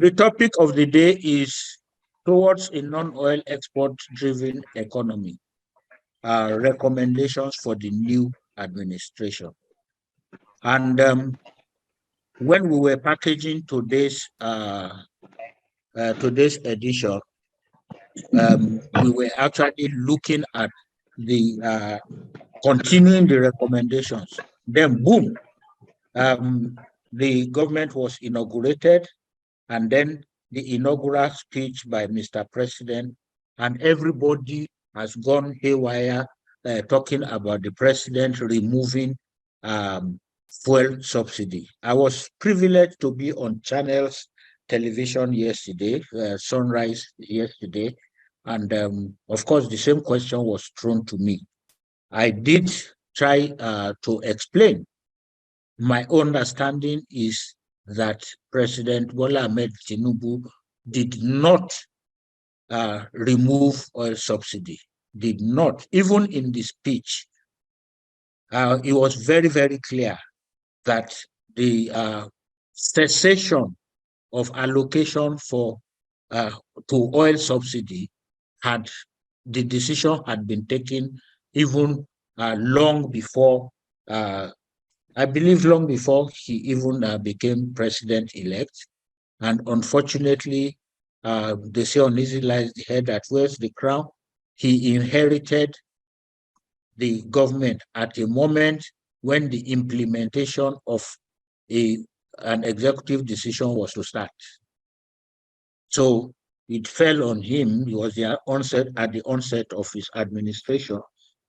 The topic of the day is towards a non-oil export-driven economy, recommendations for the new administration. And when we were packaging today's edition, we were actually looking at the continuing the recommendations. Then, boom, the government was inaugurated, and then the inaugural speech by Mr. President, and everybody has gone haywire talking about the president removing fuel subsidy. I was privileged to be on Channels television yesterday, Sunrise yesterday, and of course the same question was thrown to me. I did try to explain. My understanding is that President Bola Ahmed Tinubu did not remove oil subsidy, did not. Even in the speech, it was very, very clear that the cessation of allocation for to oil subsidy the decision had been taken even long before I believe long before he even became president-elect. And unfortunately, they say on easy lies the head that wears the crown. He inherited the government at a moment when the implementation of an executive decision was to start. So it fell on him. It was at the onset of his administration.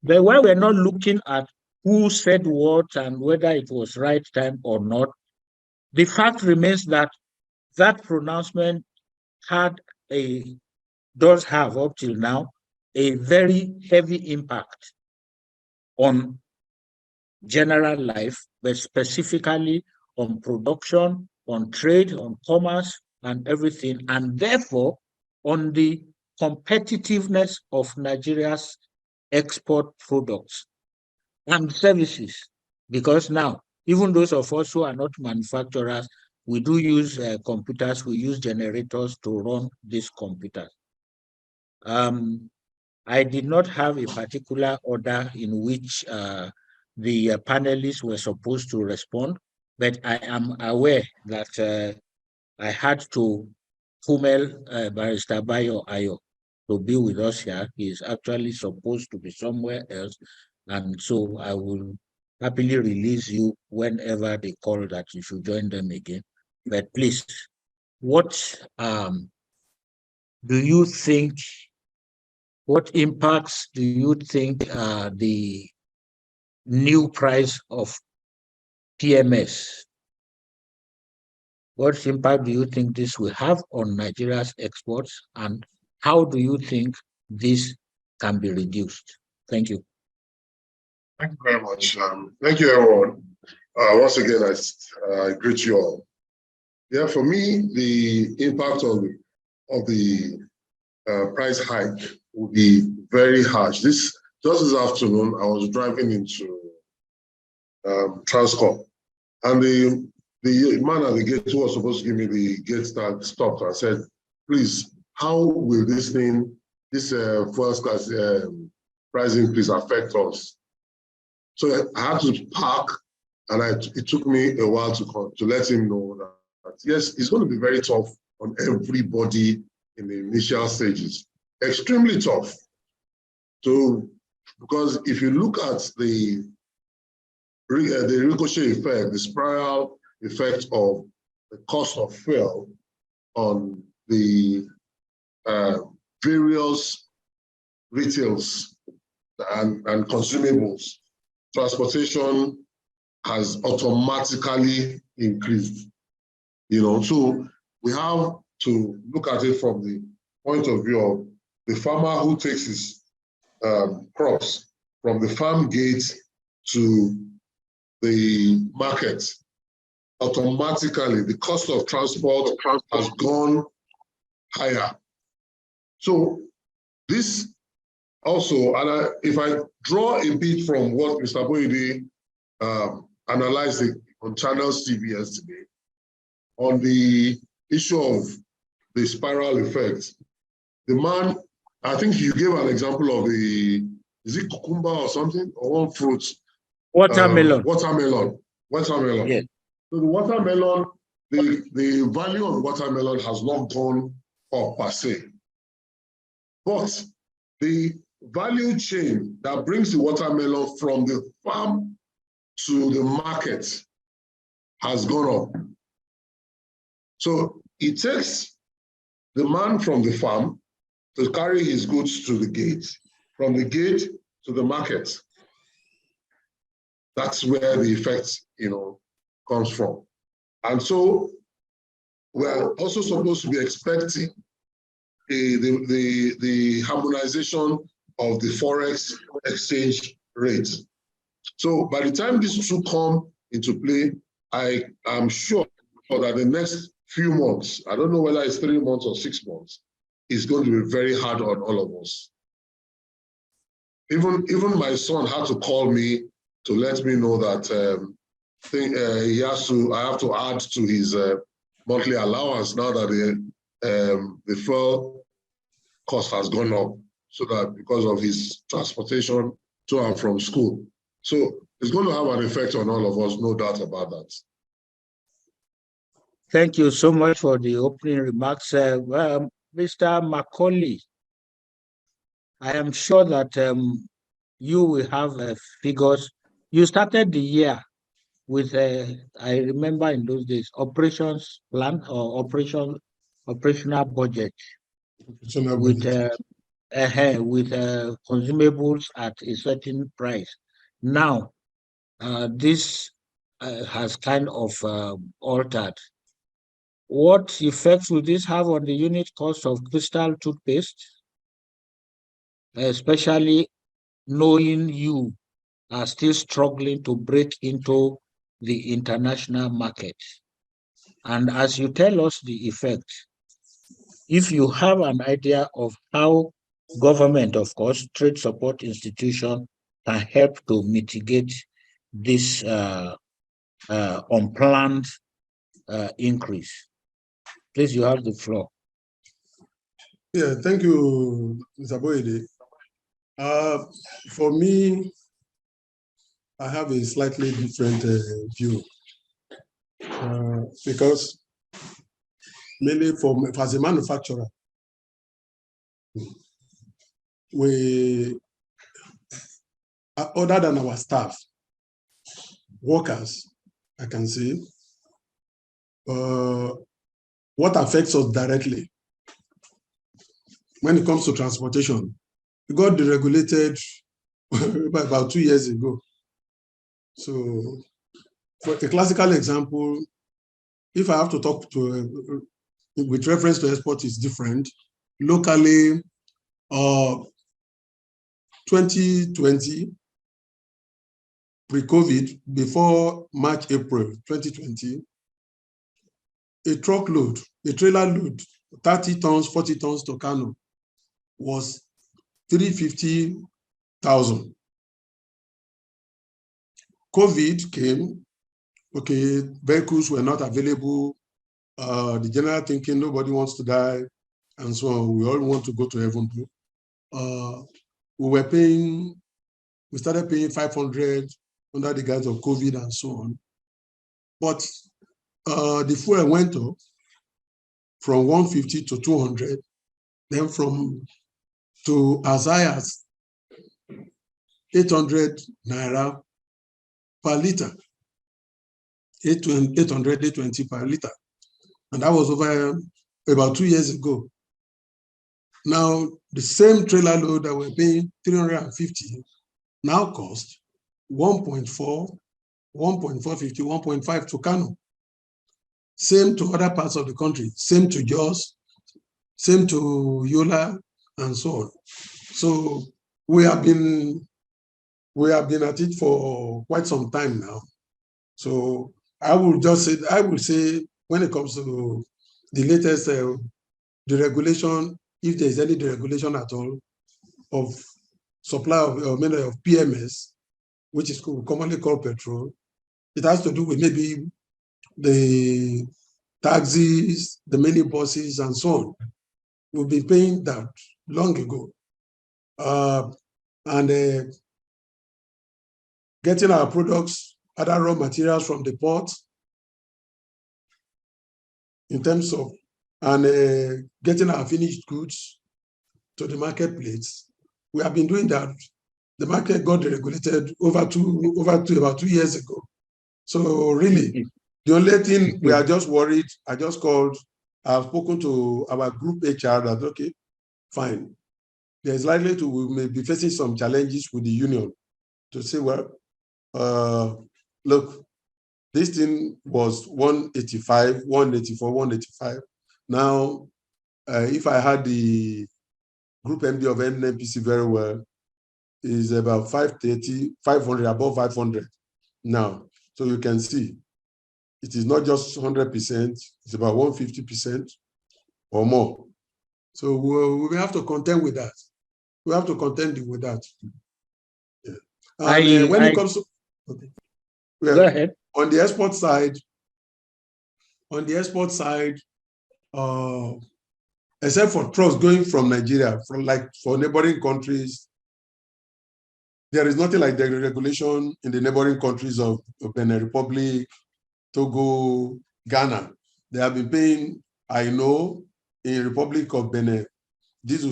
But while we're not looking at who said what and whether it was right time or not, the fact remains that that pronouncement does have up till now a very heavy impact on general life, but specifically on production, on trade, on commerce, and everything, and therefore on the competitiveness of Nigeria's export products and services. Because now, even those of us who are not manufacturers, we do use computers, we use generators to run these computers. I did not have a particular order in which the panelists were supposed to respond, but I am aware that I had to Kumel Barrister Bayo Ayo to be with us here. He is actually supposed to be somewhere else, and so I will happily release you whenever they call that you should join them again. But please, what do you think? What impacts do you think the new price of PMS? What impact do you think this will have on Nigeria's exports, and how do you think this can be reduced? Thank you. Thank you very much. Thank you, everyone. Once again, I greet you all. Yeah, for me, the impact of the price hike will be very harsh. Just this afternoon, I was driving into Transcorp, and the man at the gate who was supposed to give me the gate start stopped and said, please, how will this fuel class price increase affect us? So I had to park, and it took me a while to let him know that yes, it's going to be very tough on everybody in the initial stages. Extremely tough. So, because if you look at the ricochet effect, the spiral effect of the cost of fuel on the various retails and consumables, transportation has automatically increased. So we have to look at it from the point of view of the farmer who takes his crops from the farm gate to the market. Automatically, the cost of transport has gone higher. So this also, and if I draw a bit from what Mr. Boyede analyzed on Channels TV yesterday, on the issue of the spiral effect. The man, I think you gave an example of is it cucumber or something, or one fruit? Watermelon. Watermelon. Yes. So the watermelon, the value of the watermelon has not gone up per se. But the value chain that brings the watermelon from the farm to the market has gone up. So it takes the man from the farm to carry his goods to the gate, from the gate to the market. That's where the effect, comes from. And so we're also supposed to be expecting the harmonization of the forex exchange rate. So by the time these two come into play, I am sure that the next few months, I don't know whether it's 3 months or 6 months, is going to be very hard on all of us. Even my son had to call me to let me know that I have to add to his monthly allowance now that the fuel cost has gone up, so that because of his transportation to and from school. So it's going to have an effect on all of us, no doubt about that. Thank you so much for the opening remarks. Mr. Macaulay, I am sure that you will have figures. You started the year with, I remember in those days, operations plan or operational budget with consumables at a certain price. Now, this has kind of altered. What effects will this have on the unit cost of Crystal toothpaste, especially knowing you are still struggling to break into the international market? And as you tell us the effect, if you have an idea of how government, of course, trade support institution can help to mitigate this unplanned increase. Please, you have the floor. Yeah, thank you, Mr. Boyede. For me, I have a slightly different view because mainly as a manufacturer, we, other than our staff, workers, I can see, what affects us directly when it comes to transportation, we got deregulated about 2 years ago. So, for a classical example, if I have to talk to, with reference to export, is different. Locally, 2020, pre-COVID, before March, April 2020, a trailer load, 30 tons, 40 tons to Kano was 350,000. COVID came, okay, vehicles were not available. The general thinking, nobody wants to die, and so on. We all want to go to heaven. We started paying 500 under the guise of COVID and so on. But the fuel went up from 150 to 200, then to as high as 800 naira per liter, 800, 820 per liter. And that was over about 2 years ago. Now, the same trailer load that we're paying 350 now cost 1.4, 1.450, 1.5 to Kano. Same to other parts of the country, same to Jos, same to Yola, and so on. So we have been at it for quite some time now. So I will say when it comes to the latest deregulation, if there is any deregulation at all of supply of PMS, which is commonly called petrol, it has to do with maybe the taxis, the many buses, and so on. We've been paying that long ago. And getting our products, other raw materials from the port, in terms of, and getting our finished goods to the marketplace. We have been doing that. The market got regulated over about 2 years ago. So really, the only thing we are just worried, I just called, I've spoken to our group HR that, okay, fine. There's likely to, we may be facing some challenges with the union to say, well, look, this thing was 185, 184, 185. Now, if I had the group MD of NNPC very well, is about 530, 500, above 500 now. So you can see, it is not just 100%, it's about 150% or more. So we have to contend with that. We have to contend with that. Yeah. And when it comes to, okay. Well, go ahead. On the export side, except for trucks going from Nigeria, for neighboring countries, there is nothing like the regulation in the neighboring countries of Benin Republic, Togo, Ghana. They have been paying, I know, in Republic of Benin, diesel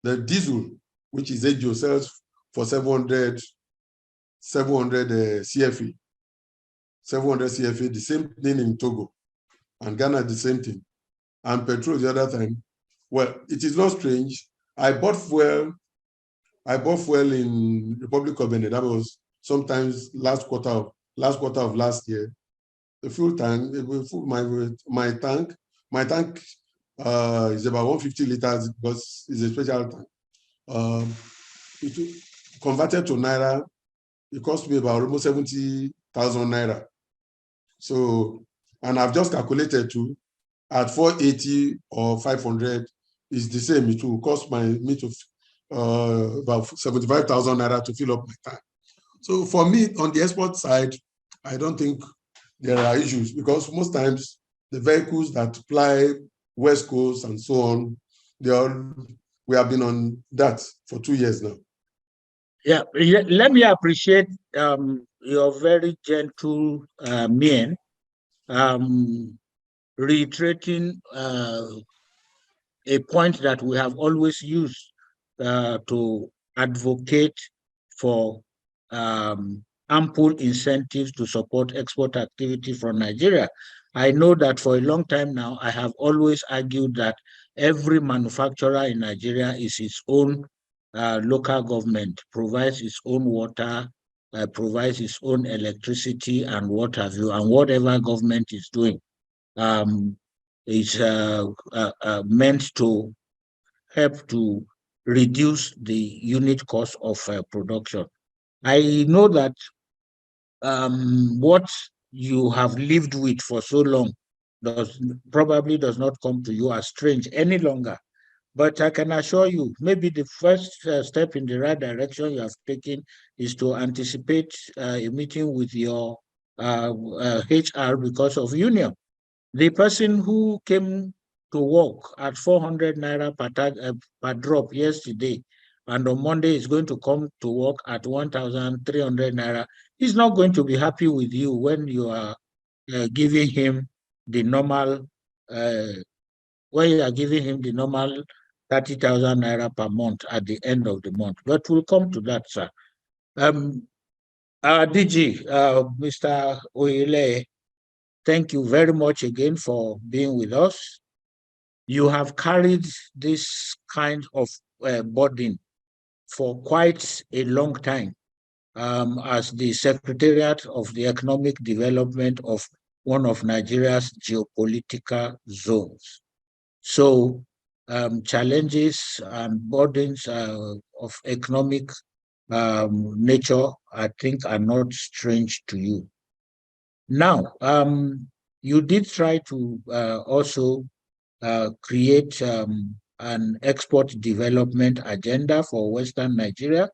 the diesel, which is AGO, sells for 700 CFE. 700 CFE, the same thing in Togo. And Ghana, the same thing. And petrol the other time. Well, it is not strange. I bought fuel in Republic of Benin. That was sometimes last quarter of last year. The fuel tank, my tank is about 150 liters because it's a special tank. It converted to Naira, it cost me about almost 70,000 Naira. So, and I've just calculated too, at 480 or 500 is the same. It will cost me to about 75,000 Naira to fill up my tank. So for me, on the export side, I don't think there are issues because most times the vehicles that ply West Coast and so on, we have been on that for 2 years now. Yeah, let me appreciate your very gentle mien, reiterating a point that we have always used to advocate for ample incentives to support export activity from Nigeria. I know that for a long time now, I have always argued that every manufacturer in Nigeria is its own local government, provides its own water, provides its own electricity and what have you, and whatever government is doing is meant to help to reduce the unit cost of production. I know that what you have lived with for so long probably does not come to you as strange any longer. But I can assure you, maybe the first step in the right direction you have taken is to anticipate a meeting with your HR because of union. The person who came to work at 400 Naira per drop yesterday, and on Monday is going to come to work at 1,300 Naira, he's not going to be happy with you when you are giving him the normal, when you are giving him the normal 30,000 Naira per month at the end of the month. But we'll come to that, sir. DG, Mr. Oyele, thank you very much again for being with us. You have carried this kind of burden for quite a long time as the Secretariat of the Economic Development of one of Nigeria's geopolitical zones. So challenges and burdens of economic nature, I think, are not strange to you. Now, you did try to also create an export development agenda for Western Nigeria.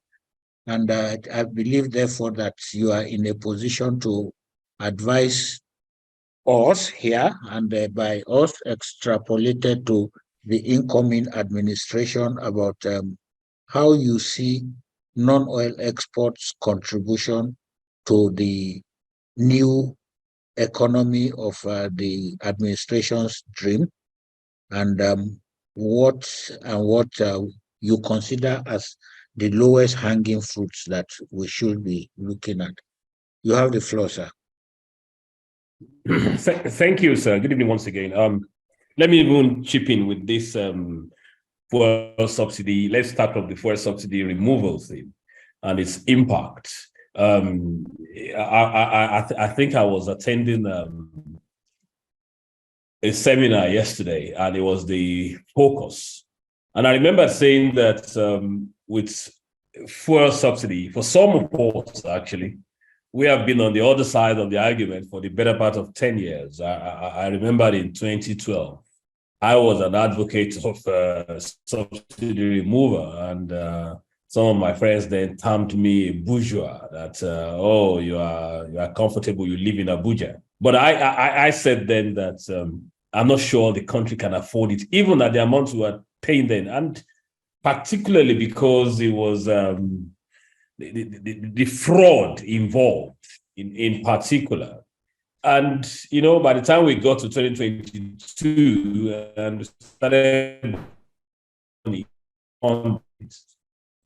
And I believe, therefore, that you are in a position to advise us here, and by us extrapolated to the incoming administration about how you see non-oil exports contribution to the new economy of the administration's dream, and what you consider as the lowest hanging fruits that we should be looking at. You have the floor, sir. Thank you, sir. Good evening once again. Let me even chip in with this fuel subsidy. Let's start with the fuel subsidy removal thing and its impact. I think I was attending a seminar yesterday, and it was the focus. And I remember saying that with fuel subsidy, for some of us, actually, we have been on the other side of the argument for the better part of 10 years. I remember in 2012, I was an advocate of subsidy removal, and some of my friends then termed me a bourgeois, that, oh, you are comfortable, you live in Abuja. But I said then that I'm not sure the country can afford it, even at the amount we were paying then, and particularly because it was the fraud involved in particular. And, you know, by the time we got to 2022 and started on it,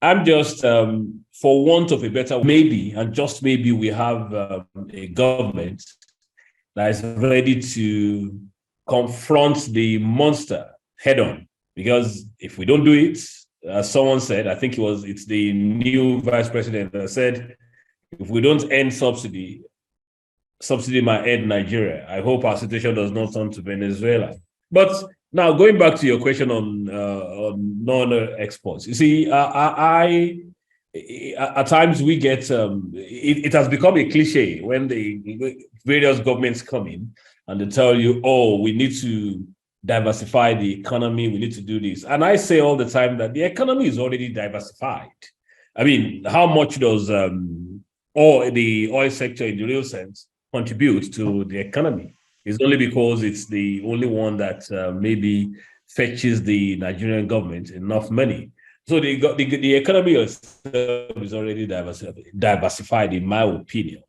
I'm just, for want of a better, maybe, and just maybe, we have a government that is ready to confront the monster head on. Because if we don't do it, as someone said, I think it's the new vice president that said, if we don't end subsidy might end Nigeria. I hope our situation does not turn to Venezuela. But now, going back to your question on non-exports, you see, at times we get, it has become a cliche when the various governments come in and they tell you, oh, we need to diversify the economy, we need to do this. And I say all the time that the economy is already diversified. I mean, how much does the oil sector in the real sense contribute to the economy? It's only because it's the only one that maybe fetches the Nigerian government enough money. So the economy is already diversified, in my opinion.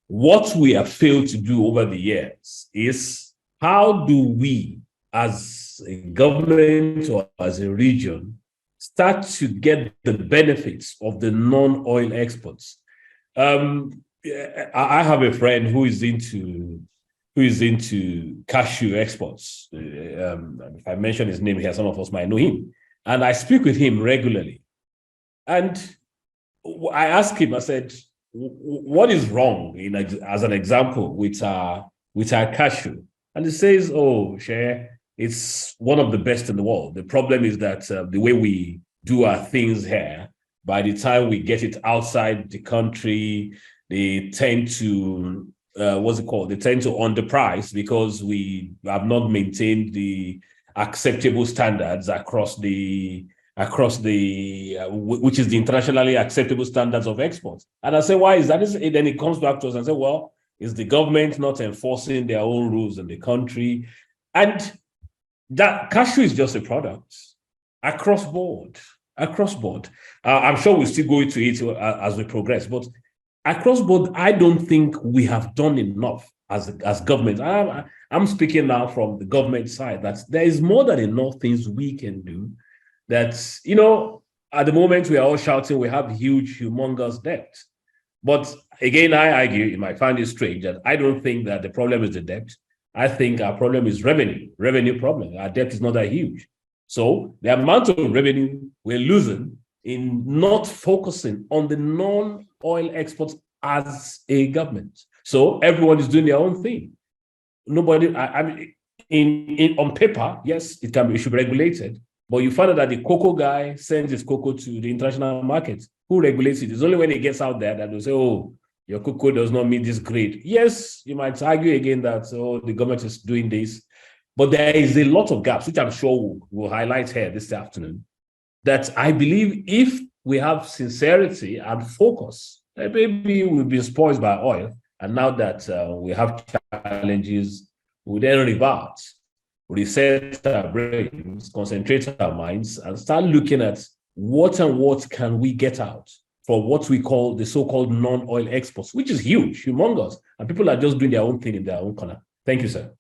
What we have failed to do over the years is, how do we, as a government or as a region, start to get the benefits of the non-oil exports? I have a friend who is into cashew exports. If I mention his name here, some of us might know him. And I speak with him regularly. And I asked him, I said, what is wrong, as an example, with our cashew? And he says, oh, Share, it's one of the best in the world. The problem is that the way we do our things here, by the time we get it outside the country, they tend to, they tend to underprice, because we have not maintained the acceptable standards across the which is the internationally acceptable standards of exports. And I say, why is that? Then it comes back to us and say, well, is the government not enforcing their own rules in the country? And that cashew is just a product across board. I'm sure we'll still go into it as we progress, but across board, I don't think we have done enough as government. I'm speaking now from the government side, that there is more than enough things we can do. That, you know, at the moment we are all shouting we have huge, humongous debt. But again, I argue, you might find it strange, that I don't think that the problem is the debt. I think our problem is revenue problem. Our debt is not that huge. So the amount of revenue we're losing in not focusing on the non-oil exports as a government. So everyone is doing their own thing. Nobody, I mean, on paper, yes, it should be regulated. But you find out that the cocoa guy sends his cocoa to the international market. Who regulates it? It's only when it gets out there that they'll say, oh, your cocoa does not meet this grade. Yes, you might argue again that, oh, the government is doing this. But there is a lot of gaps, which I'm sure we'll highlight here this afternoon, that I believe if we have sincerity and focus, maybe we'll be spoiled by oil. And now that we have challenges we then revert, reset our brains, concentrate our minds, and start looking at what can we get out for what we call the so-called non-oil exports, which is huge, humongous, and people are just doing their own thing in their own corner. Thank you, sir.